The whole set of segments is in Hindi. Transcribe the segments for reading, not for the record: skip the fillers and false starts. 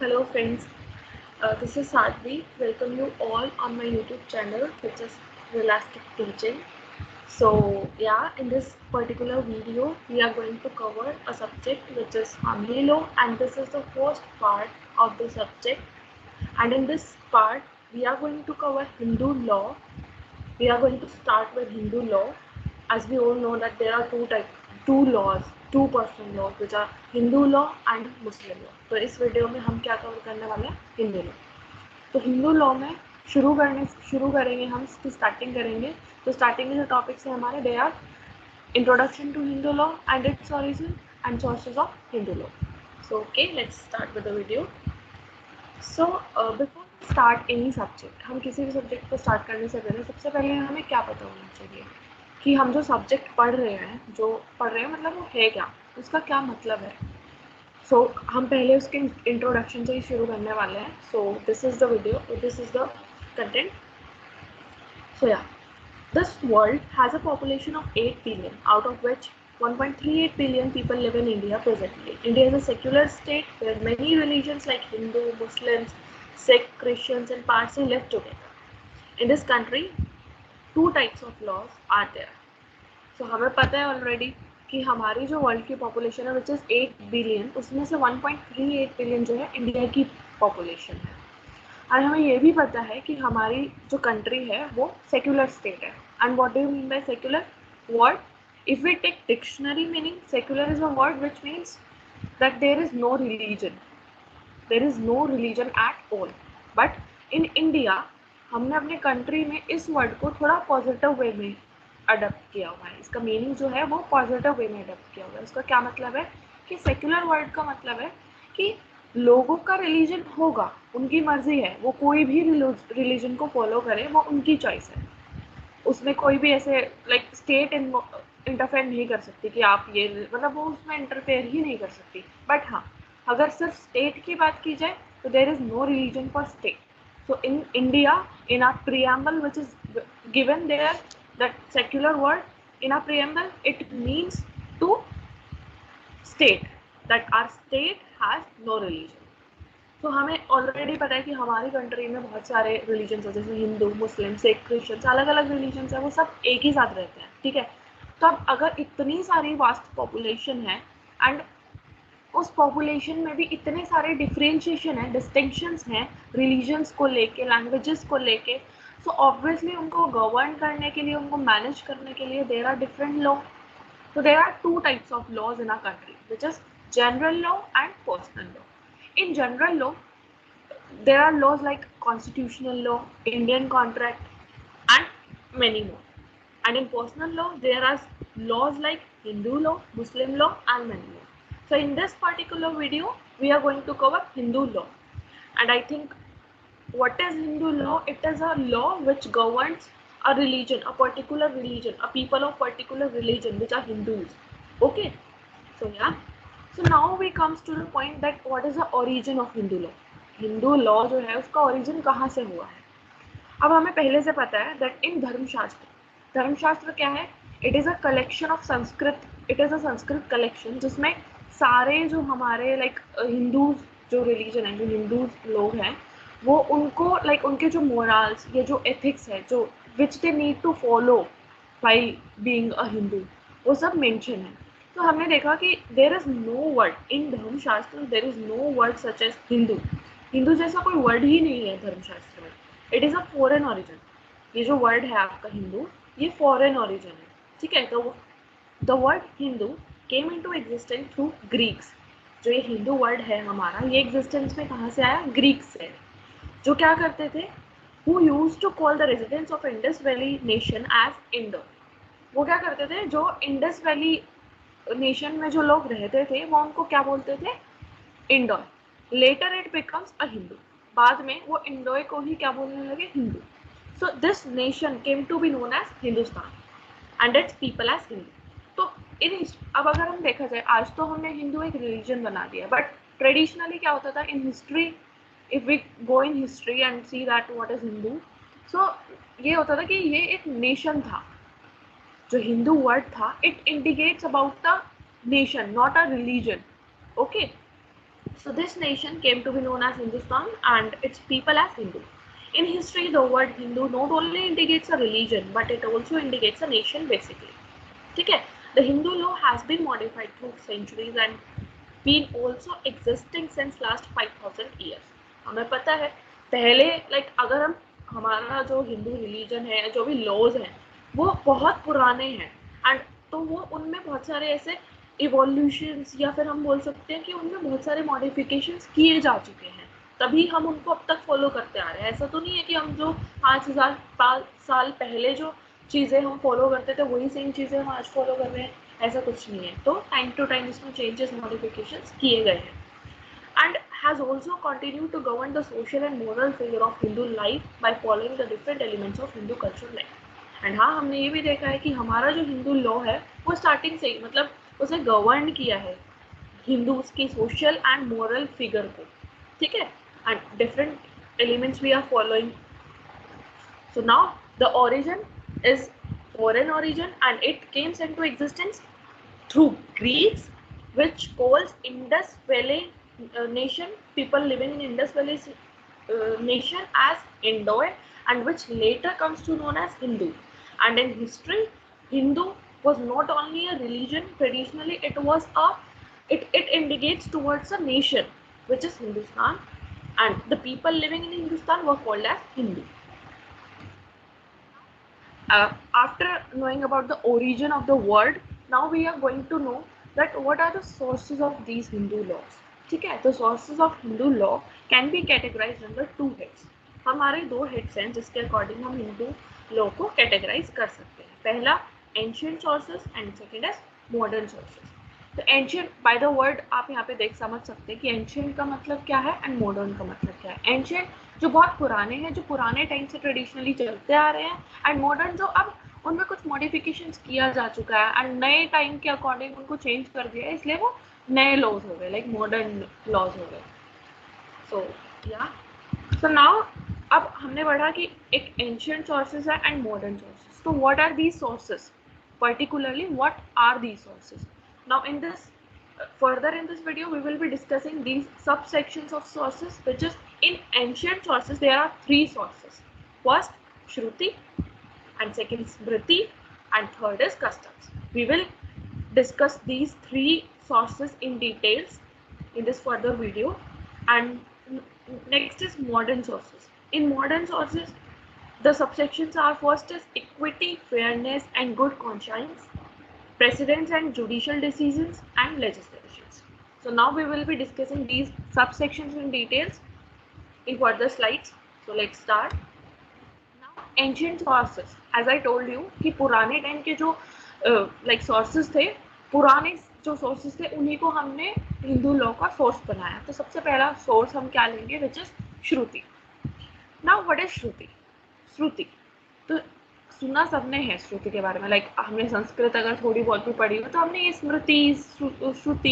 Hello friends, this is Sadhvi. Welcome you all on my YouTube channel, which is Realistic Teaching. So yeah, in this particular video, we are going to cover a subject which is family law, and this is the first part of the subject. And in this part, we are going to cover Hindu law. We are going to start with Hindu law, as we all know that there are two laws, two personal laws, which are Hindu law and Muslim law. तो इस वीडियो में हम क्या कवर करने वाले हैं? हिंदू लॉ. तो हिंदू लॉ में शुरू करेंगे, हम इसकी स्टार्टिंग करेंगे. तो स्टार्टिंग में जो टॉपिक्स हैं हमारे, they are introduction to Hindu law and its origin and sources of Hindu law. So okay, let's start with the video. So before start any subject, हम किसी भी सब्जेक्ट को स्टार्ट करने से पहले सबसे पहले हमें क्या पता होना चाहिए कि हम जो सब्जेक्ट पढ़ रहे हैं मतलब वो है क्या, उसका क्या मतलब है. सो हम पहले उसके इंट्रोडक्शन से ही शुरू करने वाले हैं. So this is the video, this is the content. So yeah, this world has a population of 8 billion, out of which 1.38 billion people live in India presently. India is a secular state where many religions like Hindu, Muslims, Sikh, Christians and Parsi live together. In this country, two types of laws are there. So हमें पता है already कि हमारी जो वर्ल्ड की पॉपुलेशन है विच इज़ 8 बिलियन, उसमें से 1.38 बिलियन जो है इंडिया की पॉपुलेशन है. और हमें ये भी पता है कि हमारी जो कंट्री है वो सेक्युलर स्टेट है. And what do you mean by secular word? If we take dictionary meaning, secular is a word which means that there is no religion at all. But in India हमने अपने कंट्री में इस वर्ड को थोड़ा पॉजिटिव वे में अडप्ट किया हुआ है. इसका मीनिंग जो है वो पॉजिटिव वे में अडप्ट किया हुआ है. उसका क्या मतलब है कि सेक्युलर वर्ड का मतलब है कि लोगों का रिलीजन होगा, उनकी मर्जी है, वो कोई भी रिलीजन को फॉलो करे, वो उनकी चॉइस है. उसमें कोई भी ऐसे लाइक स्टेट इंटरफेयर नहीं कर सकती कि आप ये, मतलब वो उसमें इंटरफेयर ही नहीं कर सकती. बट हाँ, अगर सिर्फ स्टेट की बात की जाए तो there is no religion for state. So in India, in our preamble which is given there, that secular word in our preamble, it means to state that our state has no religion. तो हमें ऑलरेडी पता है कि हमारी कंट्री में बहुत सारे रिलीजन्स हैं, जैसे हिंदू, मुस्लिम, सिख, क्रिश्चियंस, अलग अलग रिलीजन्स हैं, वो सब एक ही साथ रहते हैं. ठीक है. तो अब अगर इतनी सारी वास्ट पॉपुलेशन है एंड उस पॉपुलेशन में भी इतने सारे डिफ्रेंशिएशन है, डिस्टिंक्शंस हैं रिलीजन्स को लेके, लैंग्वेजेस को लेके, सो ऑब्वियसली उनको गवर्न करने के लिए, उनको मैनेज करने के लिए there are different law. So there are two types of laws in our country, which is general law and personal law. In general law, there are laws like constitutional law, Indian contract, and many more. And in personal law, there are laws like Hindu law, Muslim law, and many more. So in this particular video, we are going to cover Hindu law. And I think, what is Hindu law? It is a law which governs a religion, a particular religion, a people of particular religion, which are Hindus. Okay. So yeah. So now we comes to the point that what is the origin of Hindu law? Hindu law जो है उसका ओरिजिन कहाँ से हुआ है. अब हमें पहले से पता है दैट इन धर्मशास्त्र क्या है? It is a collection of Sanskrit, it is a Sanskrit collection जिसमें सारे जो हमारे लाइक हिंदू जो रिलीजन है, जो हिंदू लोग हैं, वो उनको लाइक उनके जो मोरल्स या जो एथिक्स है, जो which they need to follow by being a Hindu, वो सब मेंशन है. तो हमने देखा कि there is no word in Dharmashastra, there is no word such as Hindu. Hindu जैसा कोई वर्ड ही नहीं है धर्मशास्त्र में. It is a foreign origin. ये जो वर्ड है आपका हिंदू, ये फॉरेन ऑरिजिन है. ठीक है. तो the word Hindu came into existence through Greeks. जो ये हिंदू वर्ड है हमारा, ये एग्जिस्टेंस में कहाँ से आया? ग्रीक से. जो क्या करते थे, who used to call the residents of Indus valley nation as Indo. वो क्या करते थे, जो इंडस वैली नेशन में जो लोग रहते थे, वो उनको क्या बोलते थे? इंडोय. Later it becomes a Hindu. बाद में वो इंडोय को ही क्या बोलने लगे? Hindu. So this nation came to be known as Hindustan and its people as Hindu. तो अब अगर हम देखा जाए, आज तो हमने हिंदू एक रिलीजन बना दिया, बट ट्रेडिशनली क्या होता था in history, if we go in history and see that what is Hindu, so ये होता था कि ये एक नेशन था. जो हिंदू वर्ड था, it indicates about the nation, not a religion. Okay. So this nation came to be known as Hindustan and its people as Hindu. In history, the word Hindu not only indicates a religion, but it also indicates a nation basically. Okay? The Hindu law has been modified through centuries and been also existing since last 5000 years. हमें पता है पहले अगर हम हमारा जो हिंदू रिलीजन है जो भी लॉज हैं वो बहुत पुराने हैं एंड तो वो उनमें बहुत सारे ऐसे इवोल्यूशंस या फिर हम बोल सकते हैं कि उनमें बहुत सारे मॉडिफिकेशंस किए जा चुके हैं तभी हम उनको अब तक फॉलो करते आ रहे हैं। ऐसा तो नहीं है कि हम जो 5,000 साल पहले जो चीज़ें हम फॉलो करते थे वही सेम चीज़ें हम आज फॉलो कर रहे हैं, ऐसा कुछ नहीं है। तो टाइम टू टाइम इसमें चेंजेस मॉडिफिकेशंस किए गए हैं and has also continued to govern the social and moral figure of Hindu life by following the different elements of Hindu cultural life. And हाँ हमने ये भी देखा है कि हमारा जो हिंदू लॉ है वो स्टार्टिंग से ही मतलब उसे गवर्न किया है हिंदूज की सोशल एंड मोरल फिगर को, ठीक है, and different elements we are following. So now the origin is foreign origin and it came into existence through Greeks, which calls Indus Valley nation, people living in Indus Valley nation as Indoid, and which later comes to known as Hindu. And in history, Hindu was not only a religion. Traditionally, it indicates towards a nation, which is Hindustan, and the people living in Hindustan were called as Hindu. After knowing about the origin of the word, now we are going to know that what are the sources of these Hindu laws. ठीक है, the sources of Hindu law can be categorized under two heads. हमारे दो heads हैं जिसके according हम Hindu law को categorize कर सकते हैं. पहला ancient sources and second is modern sources. तो एंशियंट बाय द वर्ड आप यहाँ पे देख समझ सकते हैं कि एंशियंट का मतलब क्या है एंड मॉडर्न का मतलब क्या है. एंशियंट जो बहुत पुराने हैं, जो पुराने टाइम से ट्रेडिशनली चलते आ रहे हैं, एंड मॉडर्न जो अब उनमें कुछ मॉडिफिकेशंस किया जा चुका है एंड नए टाइम के अकॉर्डिंग उनको चेंज कर दिया है, इसलिए वो नए लॉज हो गए, लाइक मॉडर्न लॉज हो गए. सो या सो नाउ अब हमने पढ़ा कि एक एंशियंट सोर्सेज है एंड मॉडर्न सोर्सेज. तो what are these sources, particularly what are these sources? Now in this further in this video we will be discussing these subsections of sources, which is in ancient sources there are three sources. First Shruti, and second Smriti, and third is customs. We will discuss these three sources in details in this further video. And next is modern sources. In modern sources the subsections are first is equity, fairness and good conscience, precedents and judicial decisions, and legislations. So now we will be discussing these subsections in details in further slides. So let's start. Now ancient sources, as I told you कि पुराने टाइम के जो like sources थे, पुराने जो sources थे उन्हीं को हमने हिंदू लॉ का सोर्स बनाया. तो सबसे पहला सोर्स हम क्या लेंगे, which is Shruti. Now what is श्रुति? श्रुति तो सुना सबने है श्रुति के बारे में, लाइक हमने संस्कृत अगर थोड़ी बहुत भी पढ़ी हो तो हमने ये स्मृति, श्रुति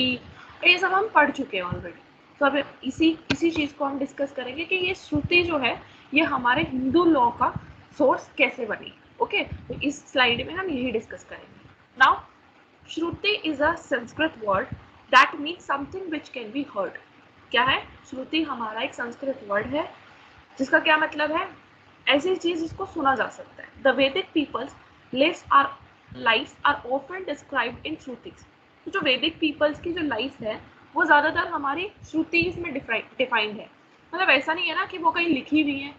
ये सब हम पढ़ चुके हैं ऑलरेडी. तो अब इसी चीज को हम डिस्कस करेंगे कि ये श्रुति जो है ये हमारे हिंदू लॉ का सोर्स कैसे बनी. ओके, तो इस स्लाइड में हम यही डिस्कस करेंगे. Now Shruti is a Sanskrit word that means something which can be heard. क्या है श्रुति? हमारा एक संस्कृत वर्ड है जिसका क्या मतलब है, ऐसी चीज जिसको सुना जा सकता है. The Vedic peoples lives are often described in shrutis. तो जो वैदिक पीपल्स की जो लाइफ है वो ज्यादातर हमारी श्रुतिज में डिफाइंड है. मतलब ऐसा नहीं है ना कि वो कहीं लिखी हुई है.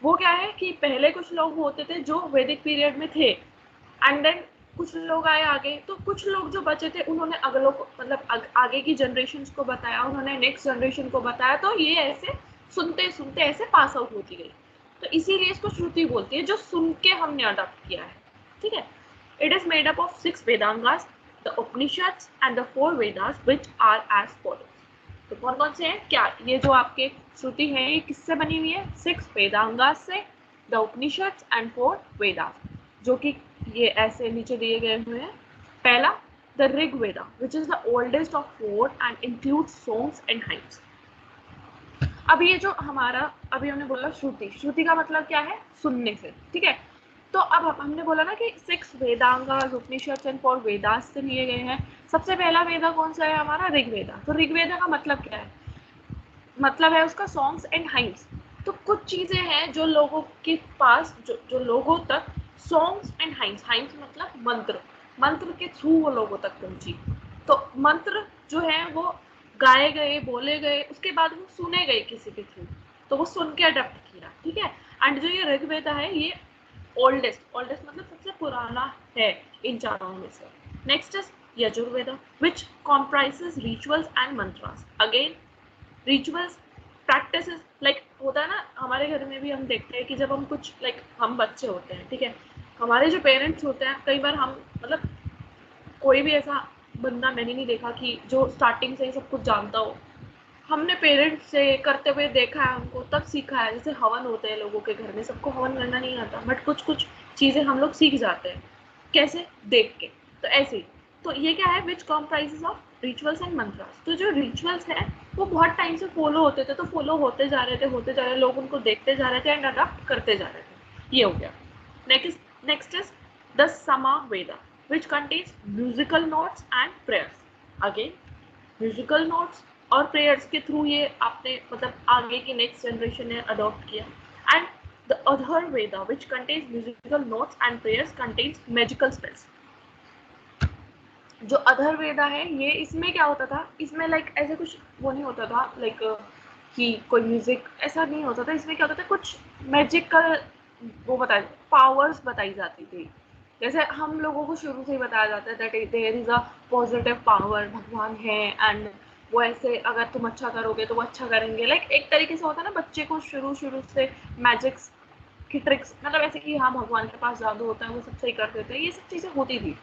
वो क्या है कि पहले कुछ लोग होते थे जो वैदिक पीरियड में थे एंड देन कुछ लोग आए आगे, तो कुछ लोग जो बचे थे उन्होंने अगलों को मतलब आगे की जनरेशन को बताया, उन्होंने नेक्स्ट जनरेशन को बताया. तो ये ऐसे सुनते सुनते ऐसे पास आउट होती गई. तो इसीलिए इसको श्रुति बोलती है, जो सुन के हमने अडॉप्ट किया है. ठीक है. It is made up of 6 Vedangas, the Upanishads and the 4 Vedas which are as follows. तो कौन कौन से हैं? क्या ये जो आपके श्रुति है ये किससे बनी हुई है? 6 वेदांगास से, द उपनिषद्स एंड 4 वेदास, जो कि ये ऐसे नीचे दिए गए हुए हैं. पहला the Rig Veda which is the oldest of 4 and includes songs and hymns. अब ये जो हमारा अभी हमने बोला श्रुति, श्रुति का मतलब क्या है? सुनने से. ठीक है. तो अब हमने बोला ना कि 6 वेदांगास, उपनिषद एंड 4 वेदास से लिए गए हैं. सबसे पहला वेदा कौन सा है हमारा? ऋग्वेदा. तो ऋग्वेदा का मतलब क्या है? मतलब है उसका सॉन्ग्स एंड हाइम्स। तो कुछ चीजें हैं जो लोगों के पास, जो लोगों तक सॉन्ग्स एंड हाइम्स, हाइम्स मतलब मंत्र, मंत्र के थ्रू वो लोगों तक पहुंची। तो मंत्र जो है वो गाए गए, बोले गए, उसके बाद वो सुने गए किसी के थ्रू, तो वो सुन के अडेप्ट किया, ठीक है। एंड जो ये ऋग्वेद है ये ओल्डेस्ट, ओल्डेस्ट मतलब सबसे पुराना है इन चारों में से। Next is Yajurveda which comprises rituals and mantras. Again rituals, practices, like होता है ना हमारे घर में भी हम देखते हैं कि जब हम कुछ हम बच्चे होते हैं, ठीक है, हमारे जो पेरेंट्स होते हैं कई बार हम मतलब कोई भी ऐसा बंदा मैंने नहीं देखा कि जो स्टार्टिंग से ही सब कुछ जानता हो। हमने पेरेंट्स से करते हुए देखा है, उनको तब सीखा है। जैसे हवन होते हैं लोगों के घर में, सबको हवन करना नहीं आता, बट कुछ कुछ चीज़ें हम लोग सीख जाते हैं। कैसे? देख के। तो ऐसे ही, तो ये क्या है, विच comprises of rituals and mantras. तो जो रिचुअल्स हैं वो बहुत टाइम से फॉलो होते थे, तो फॉलो होते जा रहे थे, होते जा रहे, लोग उनको देखते जा रहे थे एंड अडॉप्ट करते जा रहे थे। ये हो गया। Next is the Sama Veda which contains musical notes and prayers. Again musical notes और प्रेयर्स के थ्रू ये आपने मतलब आगे की नेक्स्ट जनरेशन ने अडॉप्ट किया। And the other Veda which contains musical notes and prayers contains magical spells. जो अधर वेदा है ये, इसमें क्या होता था, इसमें ऐसे कुछ वो नहीं होता था कि कोई म्यूजिक ऐसा नहीं होता था। इसमें क्या होता था, कुछ मैजिकल वो बताए, पावर्स बताई जाती थी। जैसे हम लोगों को शुरू से ही बताया जाता है that there is a positive power, भगवान है, एंड वो ऐसे अगर तुम अच्छा करोगे तो वो अच्छा करेंगे। एक तरीके से होता है ना, बच्चे को शुरू से मैजिक्स की ट्रिक्स, मतलब ऐसे कि हाँ भगवान के पास जादू होता है, वो सब सही कर देते हैं, ये सब चीज़ें होती थी।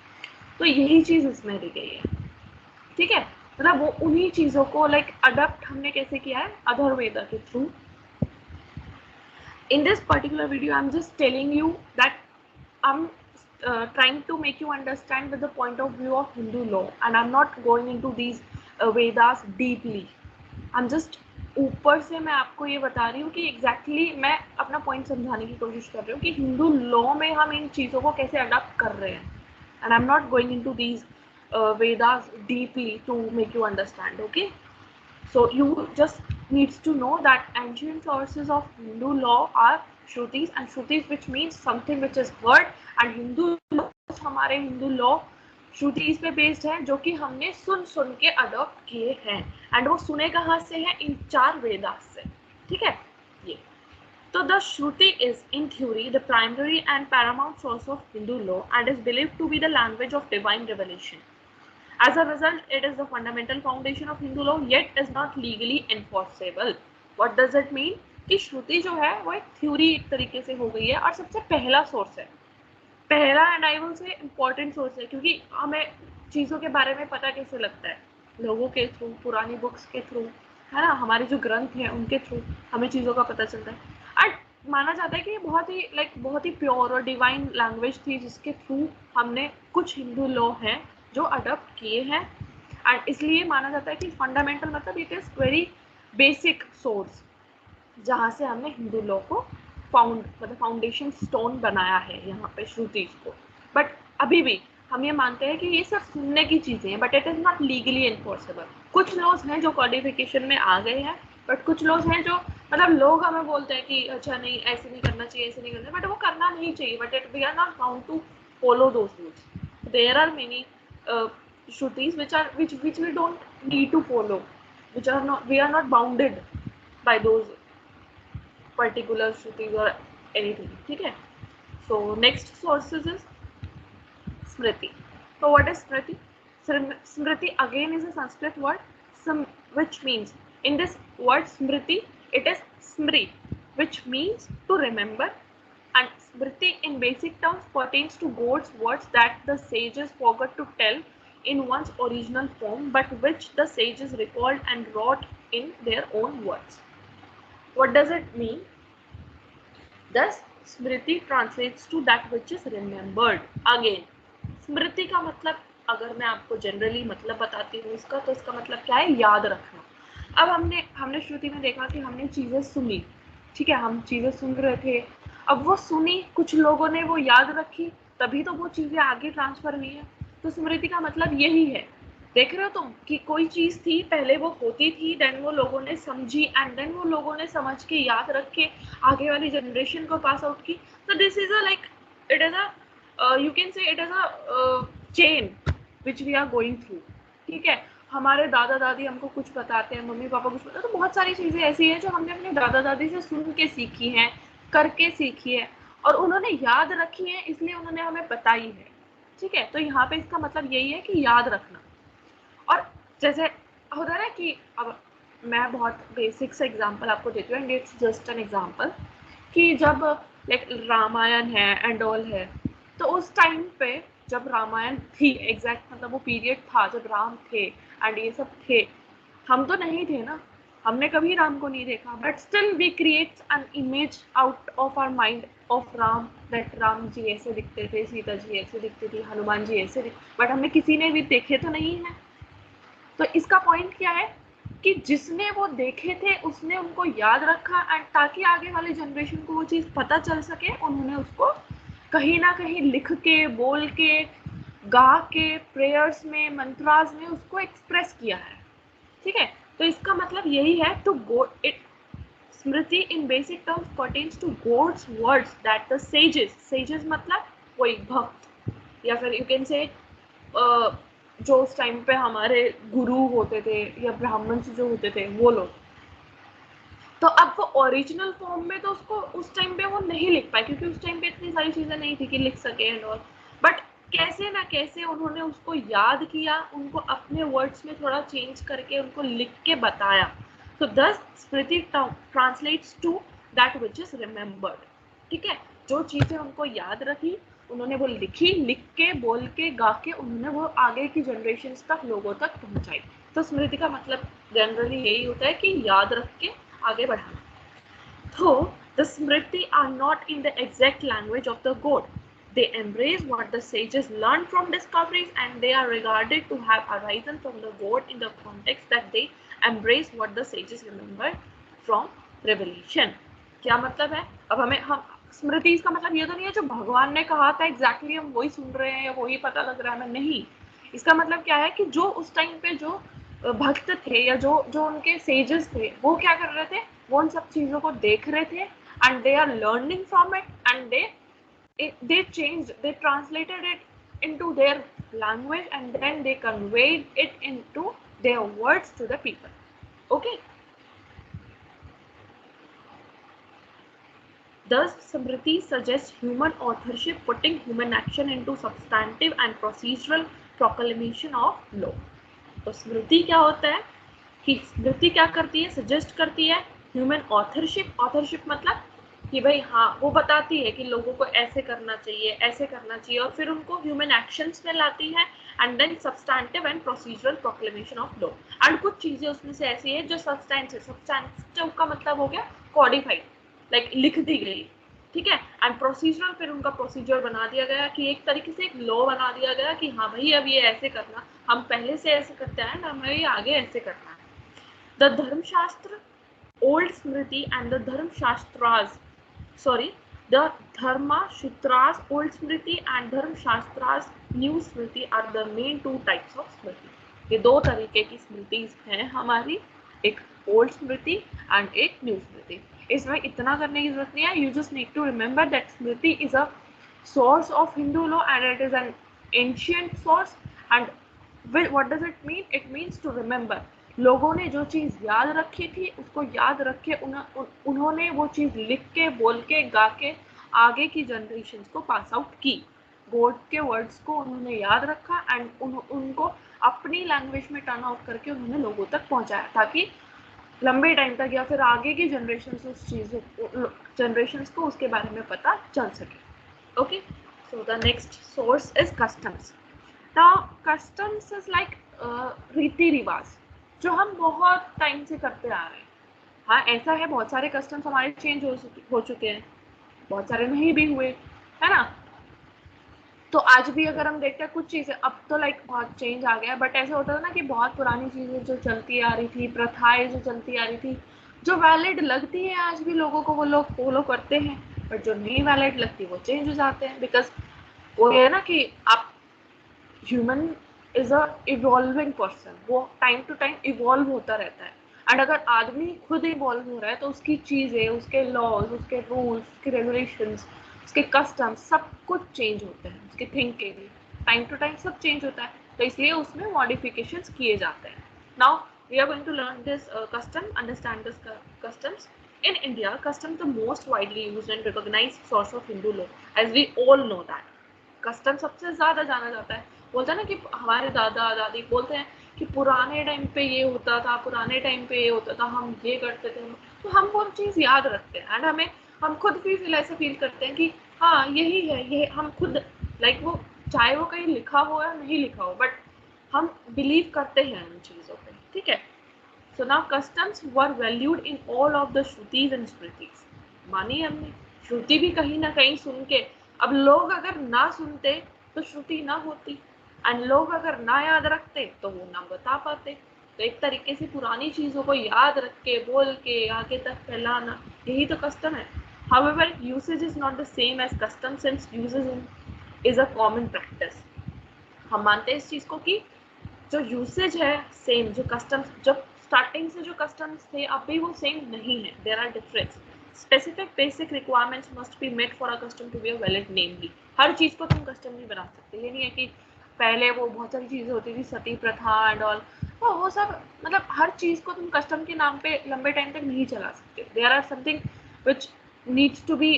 तो यही चीज़ इसमें दी गई है, ठीक है। मतलब वो उन्हीं चीज़ों को अडॉप्ट हमने कैसे किया है, अधर्वेदा के through. In this particular video, I'm just telling you that I'm trying to make you understand with the point of view of Hindu law, and I'm not going into these Vedas deeply. I'm just ऊपर से मैं आपको ये बता रही हूँ कि एग्जैक्टली मैं अपना पॉइंट समझाने की कोशिश कर रही हूँ कि हिंदू लॉ में हम इन चीज़ों को कैसे अडॉप्ट कर रहे हैं। And I am not going into these Vedas deeply to make you understand, okay? So you just needs to know that ancient sources of Hindu law are Shrutis, and Shrutis which means something which is heard, and Hindu laws हमारे हिंदू लॉ श्रुतिस पे बेस्ड है, जो कि हमने सुन के अडॉप्ट किए हैं। एंड वो सुने कहाँ से हैं, इन 4 वेदास से, ठीक है। ये तो the Shruti is in theory the primary and paramount source of Hindu law and is believed to be the language of divine revelation. As a result, it is the fundamental foundation of Hindu law, yet is not legally enforceable. What does it mean? कि श्रुति जो है वो एक थ्योरी एक तरीके से हो गई है और सबसे पहला सोर्स है, पहला and I will say important source है, क्योंकि हमें चीज़ों के बारे में पता कैसे लगता है, लोगों के थ्रू, पुरानी बुक्स के थ्रू, है ना, हमारे जो ग्रंथ हैं उनके थ्रू हमें चीज़ों का पता चलता है। एंड माना जाता है कि ये बहुत ही प्योर और डिवाइन लैंग्वेज थी, जिसके थ्रू हमने कुछ हिंदू लॉ हैं जो अडॉप्ट किए हैं। एंड इसलिए माना जाता है कि फंडामेंटल मतलब it is very basic source, जहाँ से हमने हिंदू लॉ को फाउंडेशन स्टोन बनाया है यहाँ पे श्रुति को। बट अभी भी हम ये मानते हैं कि ये सब सुनने की चीज़ें हैं, but it is not legally enforceable. कुछ लॉज हैं जो कॉडिफिकेशन में आ गए हैं, बट कुछ लॉज हैं जो मतलब लोग हमें बोलते हैं कि अच्छा नहीं ऐसे नहीं करना चाहिए, ऐसे नहीं करना, बट वो करना नहीं चाहिए, but it we are not bound to follow those rules. There are many shrutis which we don't need to follow, we are not bounded by those particular shrutis or anything, ठीक है। So next sources is Smriti. So what is Smriti? Smriti again is a Sanskrit word, which means, in this word Smriti, it is Smri, which means to remember, and Smriti in basic terms pertains to God's words that the sages forgot to tell in one's original form, but which the sages recalled and wrote in their own words. What does it mean? Thus, Smriti translates to that which is remembered. Again, स्मृति का मतलब अगर मैं आपको जनरली मतलब बताती हूँ इसका, तो इसका मतलब क्या है, याद रखना। अब हमने श्रुति में देखा कि हमने चीज़ें सुनी, ठीक है, हम चीज़ें सुन रहे थे, अब वो सुनी, कुछ लोगों ने वो याद रखी, तभी तो वो चीज़ें आगे ट्रांसफर हुई है। तो स्मृति का मतलब यही है देख रहे हो तुम कि कोई चीज थी पहले वो होती थी, देन वो लोगों ने समझी एंड देन वो लोगों ने समझ के याद रख के आगे वाली जनरेशन को पास आउट की। तो this is a like it is a you can say it is a chain which we are going through. ठीक है, हमारे दादा दादी हमको कुछ बताते हैं, मम्मी पापा कुछ बताते हैं, तो बहुत सारी चीजें ऐसी हैं जो हमने अपने दादा दादी से सुन के सीखी हैं, करके सीखी है और उन्होंने याद रखी है, इसलिए उन्होंने हमें बताई है। ठीक है, तो यहाँ पे इसका मतलब यही है कि याद रखना। और जैसे होता है ना कि अब मैं बहुत बेसिक से एग्जांपल आपको देती हूँ and it's just an example कि जब लाइक रामायण है एंड ऑल है, तो उस टाइम पे जब रामायण थी एग्जैक्ट मतलब वो पीरियड था जब राम थे एंड ये सब थे, हम तो नहीं थे ना, हमने कभी राम को नहीं देखा, but still we create an image out of our mind of Ram, that Ram ji ऐसे दिखते थे, सीता जी ऐसे दिखती थी, हनुमान जी ऐसे दिखते, बट हमने किसी ने भी देखे तो नहीं है। तो इसका पॉइंट क्या है कि जिसने वो देखे थे उसने उनको याद रखा एंड ताकि आगे वाली जनरेशन को वो चीज़ पता चल सके, उन्होंने उसको कहीं ना कहीं लिख के, बोल के, गा के, प्रेयर्स में, मंत्रास में उसको एक्सप्रेस किया है। ठीक है, तो इसका मतलब यही है to go it Smriti in basic terms pertains to god's words that the sages मतलब कोई भक्त या फिर यू कैन से जो उस टाइम पे हमारे गुरु होते थे या ब्राह्मण जो होते थे वो लोग, तो अब वो ओरिजिनल फॉर्म में तो उसको उस टाइम पे वो नहीं लिख पाए क्योंकि उस टाइम पे इतनी सारी चीजें नहीं थी कि लिख सके एंड ऑल, बट कैसे ना कैसे उन्होंने उसको याद किया, उनको अपने वर्ड्स में थोड़ा चेंज करके उनको लिख के बताया। तो this smriti translates to that which is remembered. ठीक है, जो चीजें उनको याद रखी उन्होंने वो लिखी, लिख के, बोल के, गा के उन्होंने वो आगे की जनरेशन तक, लोगों तक पहुंचाई। तो स्मृति का मतलब जनरली यही होता है कि याद रख के आगे बढ़ाना। Though the Smriti are not in the exact language of the god, they embrace what the sages learned from discoveries and they are regarded to have arisen from the god in the context that they embrace what the sages remembered from revelation। क्या मतलब है? अब हमें हम स्मृति इसका मतलब ये तो नहीं है जो भगवान ने कहा था एग्जैक्टली हम वही सुन रहे हैं या वही पता लग रहा है हमें, नहीं। इसका मतलब क्या है कि जो उस टाइम पे जो भक्त थे या जो जो उनके सेजेस थे वो क्या कर रहे थे, वो उन सब चीजों को देख रहे थे and they are learning from it and they changed, they translated it into their language and then they conveyed it into their words to the people. Okay, thus Smriti suggests human authorship, putting human action into substantive and procedural proclamation of law. तो स्मृति क्या होता है कि स्मृति क्या करती है, सजेस्ट करती है ह्यूमन ऑथरशिप। ऑथरशिप मतलब कि भाई हाँ वो बताती है कि लोगों को ऐसे करना चाहिए, ऐसे करना चाहिए, और फिर उनको ह्यूमन एक्शंस में लाती है and then substantive and procedural proclamation of law. And कुछ चीजें उसमें से ऐसी है जो सब्सटैंटिव का मतलब हो गया कॉडिफाइड, लाइक लिख दी गई। ठीक है, एंड प्रोसीजरल फिर उनका प्रोसीजर बना दिया गया कि एक तरीके से एक लॉ बना दिया गया कि हाँ भाई अब ये ऐसे करना, हम पहले से ऐसे करते हैं ना, हमें ये आगे ऐसे करना है। द धर्मशास्त्र old smriti and the dharmshastras, sorry, the dharmashastras old smriti and dharmshastras new smriti are the main two types of smriti। ये दो तरीके की स्मृति हैं हमारी, एक ओल्ड स्मृति एंड एक न्यू स्मृति। इसमें इतना करने की जरूरत नहीं है, you just need to remember that Smriti is a source of Hindu law and it is an ancient source and what does it mean? It means to remember। लोगों ने जो चीज याद रखी थी उसको याद रख के उन्होंने वो चीज लिख के, बोल के, गा के आगे की जनरेशन को पास आउट की। गॉड के वर्ड्स को उन्होंने याद रखा एंड उनको अपनी लैंग्वेज में टर्न आउट करके उन्होंने लोगों तक पहुंचाया ताकि लंबे टाइम तक या फिर आगे की जनरेशन को उसके बारे में पता चल सके। Okay, so the next source is customs. Now customs is like रीति रिवाज जो हम बहुत टाइम से करते आ रहे हैं। हाँ ऐसा है, बहुत सारे कस्टम्स हमारे चेंज हो चुके हैं, बहुत सारे नहीं भी हुए, है ना। तो आज भी अगर हम देखते हैं कुछ चीजें अब तो लाइक बहुत चेंज आ गया है, बट ऐसा होता था ना कि बहुत पुरानी चीजें जो चलती आ रही थी, प्रथाएं जो चलती आ रही थी, जो वैलिड लगती है आज भी लोगों को वो लोग फॉलो करते हैं, बट जो नहीं वैलिड लगती वो चेंज हो जाते हैं। बिकॉज वो है ना कि आप human is a evolving person, वो टाइम टू टाइम इवॉल्व होता रहता है। एंड अगर आदमी खुद इवॉल्व हो रहा है तो उसकी चीज़ें, उसके लॉज, उसके रूल्स, उसके रेगुलेशंस, उसके कस्टम्स सब कुछ चेंज होते हैं, उसकी थिंकिंग टाइम टू टाइम सब चेंज होता है, तो इसलिए उसमें मॉडिफिकेशंस किए जाते हैं। Now we are going to learn this custom, understand this customs. In India, custom the most widely used and recognized source of Hindu law, as we all know that. Custom सबसे ज्यादा जाना जाता है। बोलते हैं ना कि हमारे दादा दादी बोलते हैं कि पुराने टाइम पे ये होता था, पुराने टाइम पे ये होता था, हम ये करते थे, तो हम वो चीज़ याद रखते हैं एंड हम खुद भी फील ऐसे फील करते हैं कि हाँ यही है, ये हम खुद लाइक वो चाहे वो कहीं लिखा हो या नहीं लिखा हो, बट हम बिलीव करते हैं उन चीज़ों पे, ठीक है। So now customs were valued in all of the श्रुतिज and smritis. मानी हमने श्रुति भी कहीं ना कहीं सुन के, अब लोग अगर ना सुनते तो श्रुति ना होती, एंड लोग अगर ना याद रखते तो वो ना बता पाते। तो एक तरीके से पुरानी चीजों को याद रख के बोल के आगे तक फैलाना, यही तो कस्टम है। However, usage is not the same as custom since is a common practice। हम मानते हैं इस चीज को कि जो यूसेज है सेम, जो कस्टम्स जब स्टार्टिंग से जो कस्टम्स थे अभी वो सेम नहीं है, there are difference. Specific basic requirements must be met for a custom to be a valid, namely हर चीज़ को तुम कस्टम नहीं बना सकते। ये नहीं है कि पहले वो बहुत सारी चीज़ें होती थी, सती प्रथा एंड ऑल, तो वो सब मतलब हर चीज़ को तुम कस्टम के नाम पे लंबे टाइम तक नहीं चला सकते। There are something which needs to be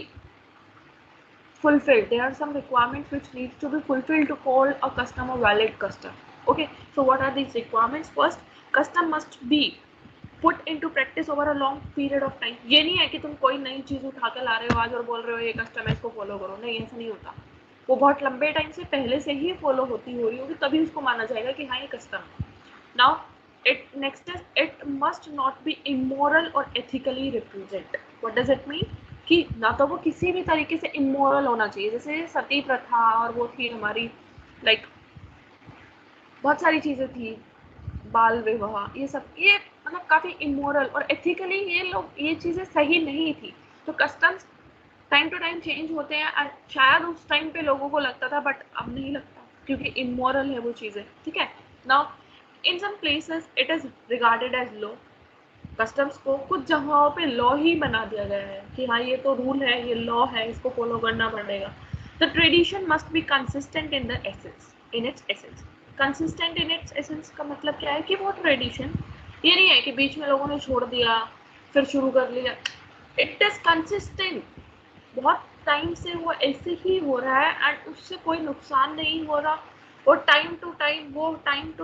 fulfilled. There are some requirements which needs to be fulfilled to call a custom a valid custom. Okay, so what are these requirements? First, custom must be put into practice over a long period of time। ये नहीं है कि तुम कोई नई चीज उठा कर ला रहे हो आज और बोल रहे हो ये कस्टम है इसको फॉलो करो, नहीं ऐसा नहीं होता। वो बहुत लंबे टाइम से पहले से ही फॉलो होती हो रही होगी, तभी उसको माना जाएगा कि हाँ ये कस्टम है। Now it next is it must not be immoral or ethically repugnant। what does it mean? कि ना तो वो किसी भी तरीके से इमोरल होना चाहिए, जैसे सती प्रथा और वो थी हमारी लाइक बहुत सारी चीजें थी, बाल विवाह, ये सब ये मतलब काफी इमोरल और एथिकली ये लोग ये चीजें सही नहीं थी। तो customs time to time change होते हैं और शायद उस टाइम पे लोगों को लगता था बट अब नहीं लगता क्योंकि इमोरल है वो चीजें, ठीक है। Now in some places it is regarded as law. Customs को कुछ जगहों पे लॉ ही बना दिया गया है कि हाँ ये तो रूल है, ये लॉ है, इसको फॉलो करना पड़ेगा। The tradition must be consistent in the essence, in its essence. Consistent in its essence का मतलब क्या है कि वो ट्रेडिशन ये नहीं है कि बीच में लोगों ने छोड़ दिया फिर शुरू कर लिया। इट इज कंसिस्टेंट, बहुत टाइम से वो ऐसे ही हो रहा है एंड उससे कोई नुकसान नहीं हो रहा। और टाइम टू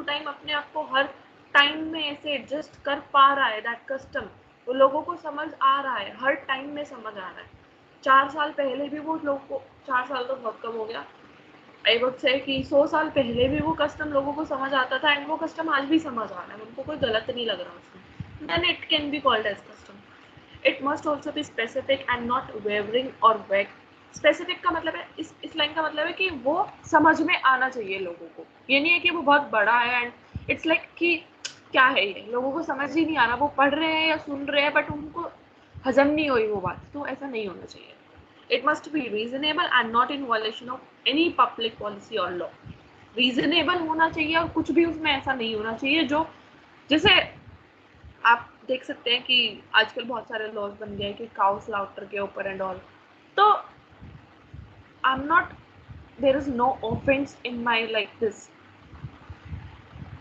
टाइम अपने आप को हर टाइम में ऐसे एडजस्ट कर पा रहा है। दैट कस्टम वो लोगों को समझ आ रहा है, हर टाइम में समझ आ रहा है। 4 साल पहले भी वो लोग को, 4 साल तो बहुत कम हो गया, आई वुड से कि 100 साल पहले भी वो कस्टम लोगों को समझ आता था एंड वो कस्टम आज भी समझ आ रहा है, उनको कोई गलत नहीं लग रहा उसमें, then it can be called as custom. It must also be specific and not wavering or vague. Specific का मतलब है इस लाइन का मतलब है कि वो समझ में आना चाहिए लोगों को, ये नहीं है कि वो बहुत बड़ा है एंड इट्स लाइक कि क्या है ये लोगों को समझ ही नहीं आ रहा, वो पढ़ रहे हैं या सुन रहे हैं बट उनको हजम नहीं हुई वो बात, तो ऐसा नहीं होना चाहिए। It must be reasonable and not in violation of any public policy और लॉ। रीजनेबल होना चाहिए और कुछ भी उसमें ऐसा नहीं होना चाहिए जो, जैसे आप देख सकते हैं कि आजकल बहुत सारे लॉज बन गए कि काउ स्लाउटर के ऊपर एंड ऑल। तो I am not, there is no offence in my like this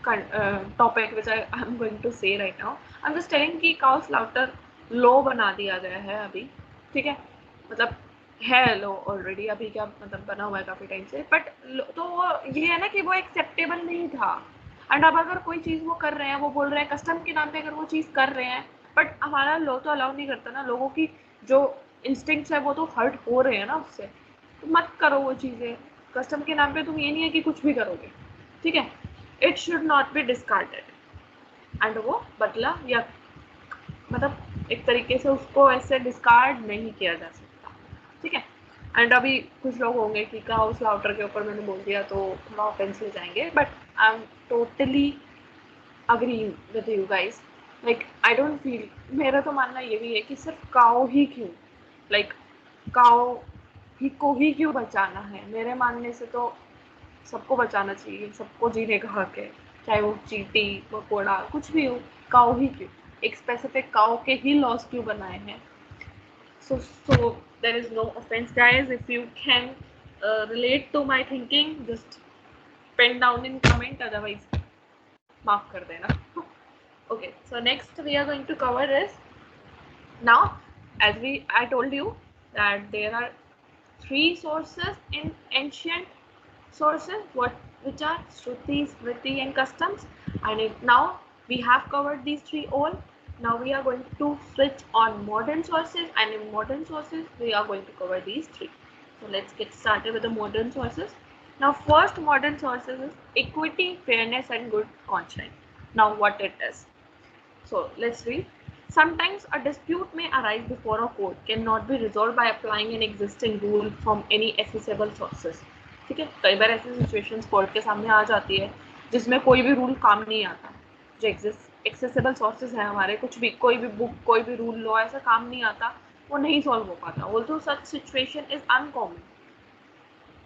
topic which I am going to say right now. I am just telling कि काउ स्लाउटर लॉ बना दिया गया है अभी, ठीक है, मतलब है लॉ ऑलरेडी, अभी क्या मतलब बना हुआ है काफी टाइम से, बट तो वो ये है ना कि वो एक्सेप्टेबल नहीं था। एंड अब अगर कोई चीज़ वो कर रहे हैं, वो बोल रहे हैं कस्टम के नाम पे अगर वो चीज़ कर रहे हैं, बट हमारा लॉ तो अलाउ नहीं करता ना, लोगों की जो इंस्टिंक्ट्स है वो तो हर्ट हो रहे हैं ना उससे, तो मत करो वो चीज़ें। कस्टम के नाम पे तुम ये नहीं है कि कुछ भी करोगे, ठीक है। It should not be discarded and वो बदला या मतलब एक तरीके से उसको ऐसे डिस्कार्ड नहीं किया जा सकता, ठीक है। एंड अभी कुछ लोग होंगे कि काउ स्लाउटर के ऊपर मैंने बोल दिया तो थोड़ा ऑफेंस ले जाएंगे, but I am totally agree with you guys. Like I don't feel, मेरा तो मानना ये भी है कि सिर्फ काउ ही क्यों, लाइक काउ ही को ही क्यों बचाना है, मेरे मानने से तो सबको बचाना चाहिए, सबको जीने का हक है, चाहे वो चींटी, मकोड़ा, कुछ भी हो, काऊ ही क्यों, एक स्पेसिफिक काऊ के ही लॉस क्यों बनाए हैं? So there is no offense, guys. If you can relate to my thinking, just pen down in comment. Otherwise, माफ कर देना. Okay. So next we are going to cover is now, as I told you that there are three sources in ancient sources, which are Shruti, Smriti, and customs. And now we have covered these three all. Now we are going to switch on modern sources, and in modern sources we are going to cover these three. So let's get started with the modern sources. Now, first modern sources is equity, fairness, and good conscience. Now, what it is? So let's read. Sometimes a dispute may arise before a court cannot be resolved by applying an existing rule from any accessible sources. ठीक है, कई बार ऐसी सिचुएशंस कोर्ट के सामने आ जाती है जिसमें कोई भी रूल काम नहीं आता, जो एक्सेसिबल सोर्सेज हैं हमारे, कुछ भी कोई भी बुक, कोई भी रूल लॉ ऐसा काम नहीं आता, वो नहीं सॉल्व हो पाता. Also such situation is uncommon.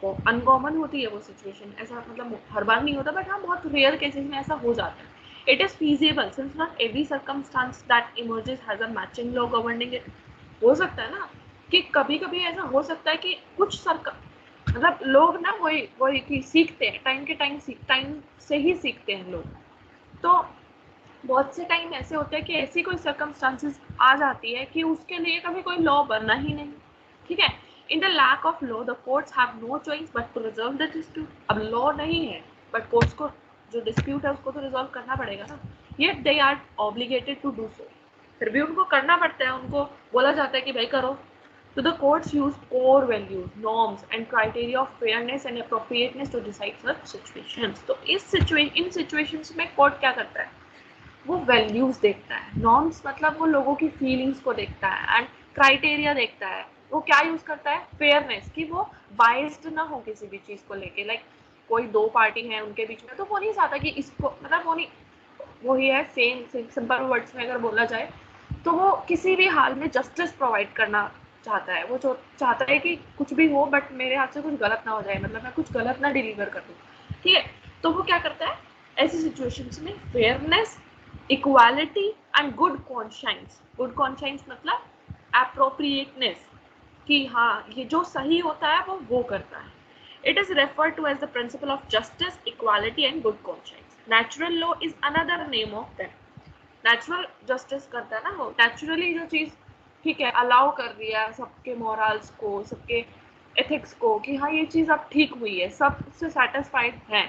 तो अनकॉमन होती है वो सिचुएशन, ऐसा मतलब हर बार नहीं होता, बट हाँ बहुत रेयर केसेस में ऐसा हो जाता है. It is feasible since not every circumstance that emerges has a matching law governing it. हो सकता है ना कि कभी कभी ऐसा हो सकता है कि कुछ मतलब लोग ना वही वही कि सीखते हैं, टाइम से ही सीखते हैं लोग. तो बहुत से टाइम ऐसे होते हैं कि ऐसी कोई सर्कमस्टांसेस आ जाती है कि उसके लिए कभी कोई लॉ बनना ही नहीं. ठीक है, in the lack of law the courts have no choice but to resolve the dispute. अब लॉ नहीं है बट कोर्ट्स को जो डिस्प्यूट है उसको तो रिजॉल्व करना पड़ेगा ना. Yet they are obligated to do so. फिर भी उनको करना पड़ता है, उनको बोला जाता है कि भाई करो. तो the courts use core values, norms and criteria of fairness and appropriateness to decide such situations. तो इन सिचुएशंस में कोर्ट क्या करता है, वो वैल्यूज देखता है. नॉर्म्स मतलब वो लोगों की फीलिंग्स को देखता है, एंड क्राइटेरिया देखता है. वो क्या यूज करता है, फेयरनेस, कि वो बाइस्ड ना हो किसी भी चीज को लेके. लाइक कोई दो पार्टी है उनके बीच में, तो वो नहीं चाहता कि इसको, मतलब वो नहीं, वही है सेम सिंपल वर्ड्स में अगर बोला जाए तो वो किसी भी हाल में जस्टिस प्रोवाइड करना चाहता है. वो जो चाहता है कि कुछ भी हो बट मेरे हाथ से कुछ गलत ना हो जाए, मतलब मैं कुछ गलत ना डिलीवर कर दूँ. ठीक है, तो वो क्या करता है ऐसी सिचुएशंस में, fairness, equality and good conscience. Good conscience मतलब एप्रोप्रिएटनेस, कि हाँ ये जो सही होता है वो करता है. It is referred to as the principle of justice, equality and good conscience. Natural law is another name of that. Natural justice करता है ना वो, नेचुरली जो चीज ठीक है अलाउ कर दिया सबके मॉरल्स को, सबके एथिक्स को, कि हाँ ये चीज अब ठीक हुई है, सब उससे सेटिस्फाइड हैं,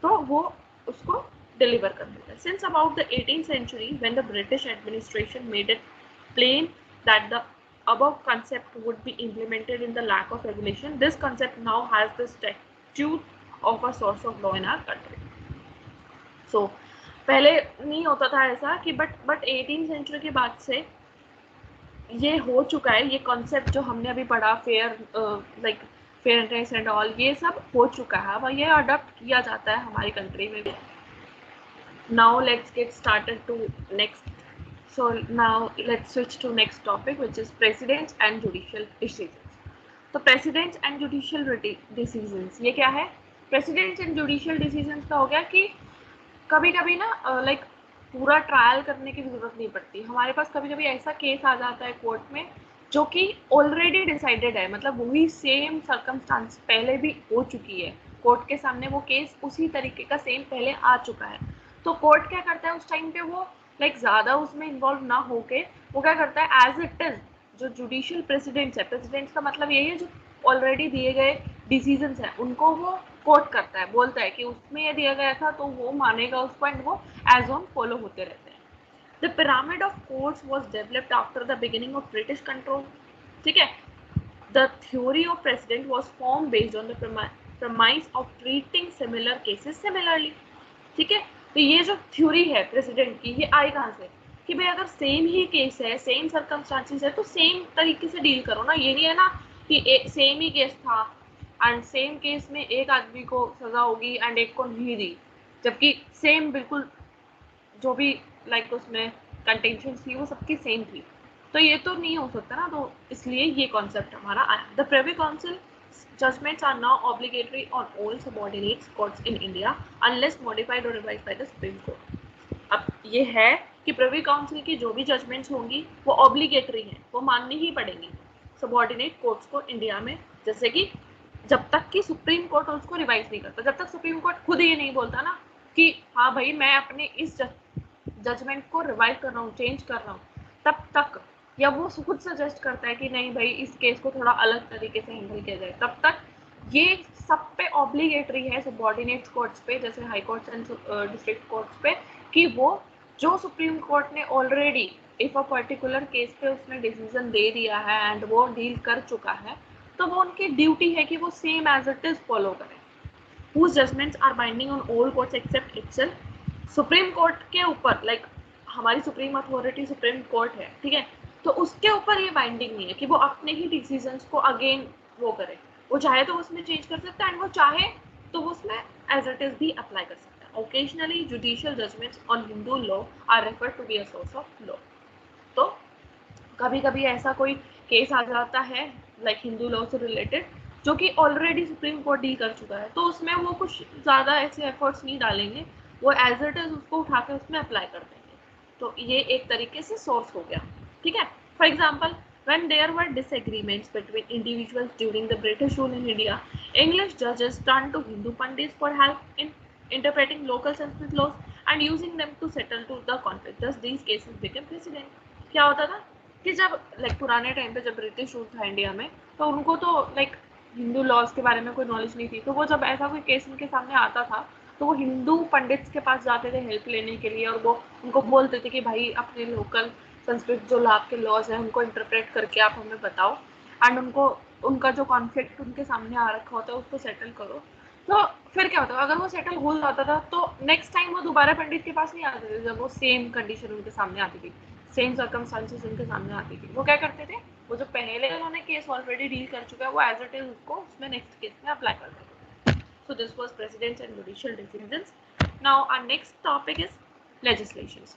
तो वो उसको डिलीवर कर देता है. Since about the 18th century when the British administration made it plain that the above concept would be implemented in the lack of regulation, this concept now has the statute of a source of law in our country. So पहले नहीं होता था ऐसा कि बट 18th century के बाद से ये हो चुका है. ये कॉन्सेप्ट जो हमने अभी पढ़ा, fair, like fairness and all, ये सब हो चुका है. अब ये अडॉप्ट किया जाता है हमारी कंट्री में भी. Now let's get started to next. So now let's switch to next topic, which is presidents and judicial decisions. तो presidents and judicial decisions ये क्या है? Presidents and judicial decisions का हो गया कि कभी कभी ना लाइक पूरा ट्रायल करने की जरूरत नहीं पड़ती हमारे पास. कभी कभी ऐसा केस आ जाता है कोर्ट में जो कि ऑलरेडी डिसाइडेड है, मतलब वही सेम सर्कमस्टांस पहले भी हो चुकी है, कोर्ट के सामने वो केस उसी तरीके का सेम पहले आ चुका है. तो कोर्ट क्या करता है उस टाइम पे, वो लाइक ज़्यादा उसमें इन्वॉल्व ना होके वो क्या करता है, एज इट इज जो जुडिशियल प्रेसिडेंट्स है, प्रेसिडेंट्स का मतलब यही है जो ऑलरेडी दिए गए डिसीजंस हैं उनको वो कोट करता है, बोलता है कि उसमें ये दिया गया था तो वो मानेगा उसको, एंड वो एज ऑन फॉलो होते रहते हैं. The pyramid of courts was developed after the beginning of British control. ठीक है, the theory of president was form based on the premise of treating similar cases similarly. ठीक है, तो ये जो थ्योरी है प्रेसिडेंट की, ये आई कहाँ से, कि भाई अगर सेम ही केस है, सेम सर्कमस्टांसेस है, तो सेम तरीके से डील करो ना. ये नहीं है ना कि सेम ही केस था एंड सेम केस में एक आदमी को सजा होगी एंड एक को नहीं दी, जबकि सेम बिल्कुल जो भी लाइक उसमें कंटेंशन थी वो सबकी सेम थी. तो ये तो नहीं हो सकता ना, तो इसलिए ये कॉन्सेप्ट हमारा आया. The privy council Judgments are now obligatory on all subordinate courts in India unless modified or revised by the Supreme Court. अब ये है कि प्रिवी काउंसिल की जो भी जजमेंट्स होंगी वो ऑब्लिगेटरी हैं, वो माननी ही पड़ेंगी सबॉर्डिनेट कोर्ट्स को इंडिया में, जैसे कि जब तक कि सुप्रीम कोर्ट उसको रिवाइज नहीं करता, जब तक सुप्रीम कोर्ट खुद ये नहीं बोलता ना कि हाँ भाई मैं अपने इस जजमेंट को रिवाइज कर रहा हूँ, चेंज कर रहा हूँ, तब तक, या वो खुद सजेस्ट करता है कि नहीं भाई इस केस को थोड़ा अलग तरीके से हैंडल किया जाए, तब तक ये सब पे ऑब्लिगेटरी है सबॉर्डिनेट कोर्ट्स पे, जैसे high courts and district courts पे, कि वो जो सुप्रीम कोर्ट ने already if a particular case पे उसने डिसीजन दे दिया है एंड वो डील कर चुका है, तो वो उनकी ड्यूटी है कि वो same as it is follow करें। whose judgments are binding on all courts except itself। Supreme court के ऊपर लाइक हमारी सुप्रीम अथॉरिटी सुप्रीम कोर्ट है, ठीक है, तो उसके ऊपर ये बाइंडिंग नहीं है कि वो अपने ही डिसीजंस को अगेन वो करे, वो चाहे तो उसमें चेंज कर सकता है एंड वो चाहे तो वो उसमें एज इट इज भी अप्लाई कर सकता है। Occasionally judicial judgments on Hindu law are referred to be a source of law. तो कभी कभी ऐसा कोई केस आ जाता है लाइक हिंदू लॉ से रिलेटेड जो कि ऑलरेडी सुप्रीम कोर्ट डील कर चुका है, तो उसमें वो कुछ ज़्यादा ऐसे एफर्ट्स नहीं डालेंगे, वो एज इट इज उसको उठा के उसमें अप्लाई कर देंगे। तो ये एक तरीके से सोर्स हो गया, ठीक है। For example when there were disagreements between individuals during the British rule in India, English judges turned to Hindu pandits for help in interpreting local Sanskrit laws and using them to settle to the conflict. Thus, these cases became precedent. क्या होता था कि जब लाइक पुराने टाइम पे जब ब्रिटिश रूल था इंडिया में, तो उनको तो लाइक हिंदू लॉज के बारे में कोई नॉलेज नहीं थी, तो वो जब ऐसा कोई केस उनके सामने आता था तो वो हिंदू पंडित्स के पास जाते थे हेल्प लेने के लिए, और वो उनको बोलते थे कि भाई अपने लोकल संस्कृत जो आपके लॉज हैं उनको इंटरप्रेट करके आप हमें बताओ एंड उनको उनका जो कॉन्फ्लिक्ट उनके सामने आ रखा होता है उसको सेटल करो। तो फिर क्या होता है, अगर वो सेटल हो जाता था तो नेक्स्ट टाइम वो दोबारा पंडित के पास नहीं आते थे, जब वो सेम कंडीशन उनके सामने आती थी, सेम सर्कमस्टांसेस उनके सामने आती थी, वो क्या करते थे, वो जो पहले उन्होंने केस ऑलरेडी डील कर चुका है वो एज इट इज उसको उसमें नेक्स्ट केस में अप्लाई कर देते थे। So this was precedents and judicial decisions. Now our next topic is legislations.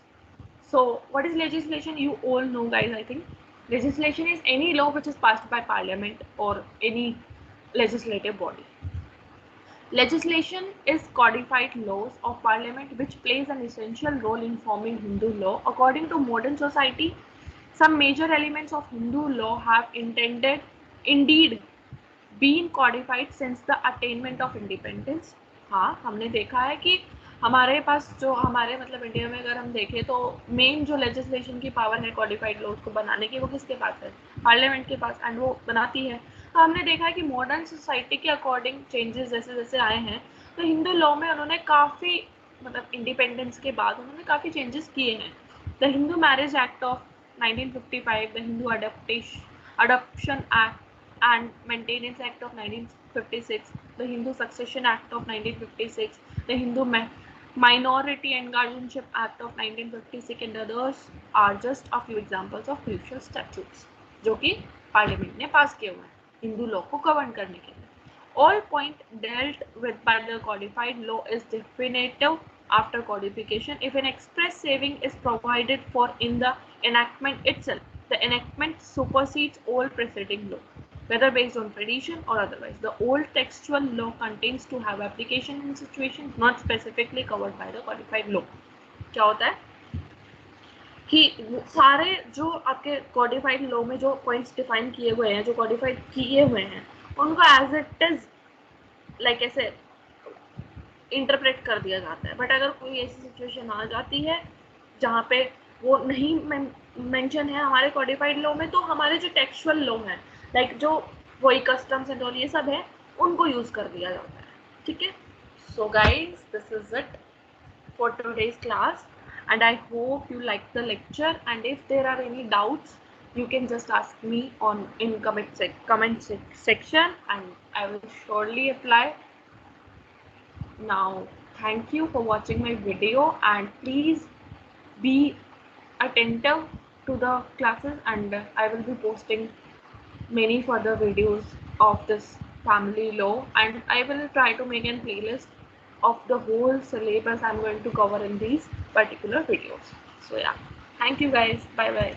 So what is legislation? You all know guys, I think. Legislation is any law which is passed by parliament or any legislative body. Legislation is codified laws of parliament which plays an essential role in forming Hindu law. According to modern society, some major elements of Hindu law have indeed been codified since the attainment of independence। हाँ, हमने देखा है कि हमारे पास जो हमारे मतलब इंडिया में अगर हम देखें तो मेन जो लेजिस्लेशन की पावर है कॉडिफाइड लॉज को बनाने की, वो किसके पास है, पार्लियामेंट के पास, एंड वो बनाती है। तो हमने देखा है कि मॉडर्न सोसाइटी के अकॉर्डिंग चेंजेस जैसे जैसे आए हैं, तो हिंदू लॉ में उन्होंने काफ़ी मतलब इंडिपेंडेंस के बाद उन्होंने काफ़ी चेंजेस किए हैं। The Hindu marriage act of 1955, the Hindu adoption act and Maintenance Act of 1956, the Hindu Succession Act of 1956, the Hindu Minority and Guardianship Act of 1956 and others are just a few examples of crucial statutes जो कि पार्लियामेंट ने पास किए हुए हैं हिंदू लॉ को गवर्न करने के लिए। All point dealt with by the codified law is definitive after codification if an express saving is provided for in the enactment itself. The enactment supersedes all preceding law, whether based on tradition or otherwise. The old textual law contains to have application in situations not specifically covered by the codified law। क्या होता है कि सारे जो आपके कॉडिफाइड लॉ में जो पॉइंट्स डिफाइन किए हुए हैं, जो कॉडिफाइड किए हुए हैं, उनको एज इट इज लाइक ऐसे इंटरप्रेट कर दिया जाता है। बट अगर कोई ऐसी सिचुएशन आ जाती है जहाँ पे वो नहीं मेंशन है हमारे कॉडिफाइड लॉ में, तो हमारे जो टेक्सचुअल लॉ है लाइक जो वही कस्टम्स एंड ऑल ये सब है उनको यूज कर दिया जाता है, ठीक है। So guys this is it for today's class and I hope you like the lecture, and if there are any doubts you can just ask me on in comment section and I will surely reply. Now thank you for watching my video and please be attentive to the classes, and I will be posting many further videos of this family law, and I will try to make a playlist of the whole syllabus I'm going to cover in these particular videos. So yeah, thank you guys, bye bye.